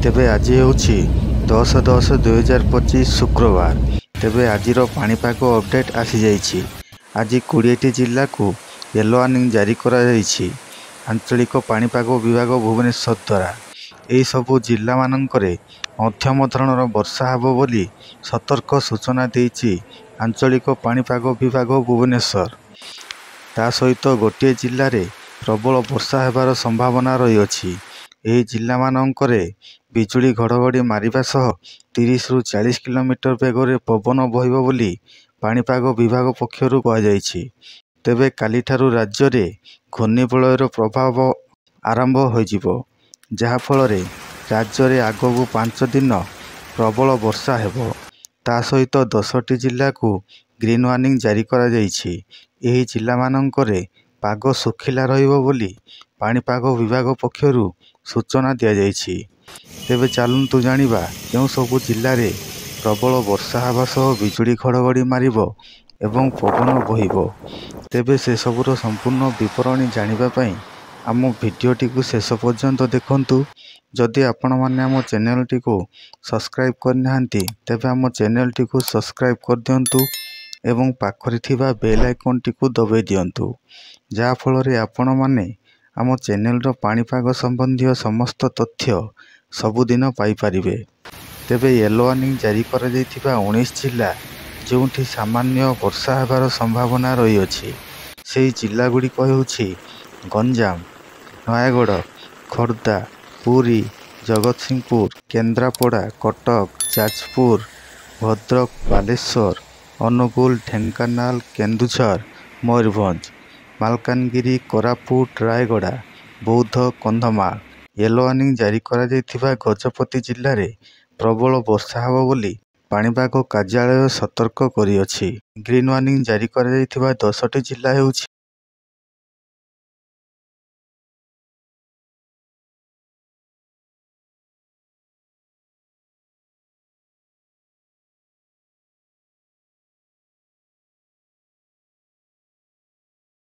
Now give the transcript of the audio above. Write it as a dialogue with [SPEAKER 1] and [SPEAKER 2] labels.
[SPEAKER 1] तेबे आज ହେଉଛି 10/10/2025 शुक्रवार। तेबे आजिर पाणीपाग अपडेट आसी जाइछि। आज 20टी जिल्ला को येलो वार्निंग जारी करा जाइछि आंचलिक पाणीपाग विभाग भुवनेश्वर द्वारा। एही सबु जिल्ला मानकरे मध्यम धरणर वर्षा हेबो बोली सतर्क सूचना देइछि आंचलिक पाणीपाग विभाग भुवनेश्वर। ता सहित गोटे जिल्ला रे प्रबल वर्षा हेबार संभावना रहिअछि। एही जिल्ला मानकरे बिजुली घड़घड़ी मारिबा सह 30 ରୁ 40 किलोमीटर बेगरे पवन बहिब बोली पाणीपाग विभाग पक्षरु कहुଯାଇଛି। तेबे कालीठारु राज्य रे घूर्णिबलयर प्रभाव आरंभ होइजिबो, जहा फलरे राज्य रे आगकू 5 दिन प्रबल वर्षा हेबो। ता सहित 10टी जिल्ला को ग्रीन वार्निंग जारी करा जाइछि। एही जिल्ला मानकरे पाग सुखिला रहिबो बोली पाणीपाग विभाग पक्षरु सूचना दिया जाइछि। तेबे चालुंतु जानिबा केउं सबु जिल्ला रे प्रबल वर्षा हेबा सह बिजुली घड़घड़ी मारिबो एवं पवन बहिबो। तेबे से सबुर संपूर्ण विवरणी जानिबा पई आम भिडियोटी को शेष पर्यंत देखंतु। जदि आपण माने आम चैनलटी को सब्सक्राइब करनाहांती तेबे आम चैनलटी को सब्सक्राइब कर दियंतु एवं पाखरे थिबा बेल आइकन टी को दबाई दियंतु, जहा फलरे आपण माने आम चैनल रो पाणीपाग संबंधी समस्त तथ्य सबुदिन पाई परिबे। तेबे येलो वार्निंग जारी करा जाइथिबा 19 जिल्ला जोंठी सामान्य वर्षा हेबार संभावना रहिअछि सेही जिल्ला गुड़िक हेउछि गंजाम, नयागढ़, खोर्धा, पुरी, जगतसिंहपुर, केन्द्रापड़ा, कटक, जाजपुर, भद्रक, बालेश्वर, अनुगुल, ढेंकानाल, केन्दुझर, मयूरभंज, मालकानगिरी, कोरापुट, रायगड़ा, बौद्ध, कंधमाल। येलो वार्निंग जारी करा जाइथिबा गजपति जिल्ला रे प्रबल वर्षा हेबो बोली पाणीपाग कार्यालय सतर्क करिअछि। ग्रीन वार्निंग जारी करा जाइथिबा 10टी जिल्ला हेउछि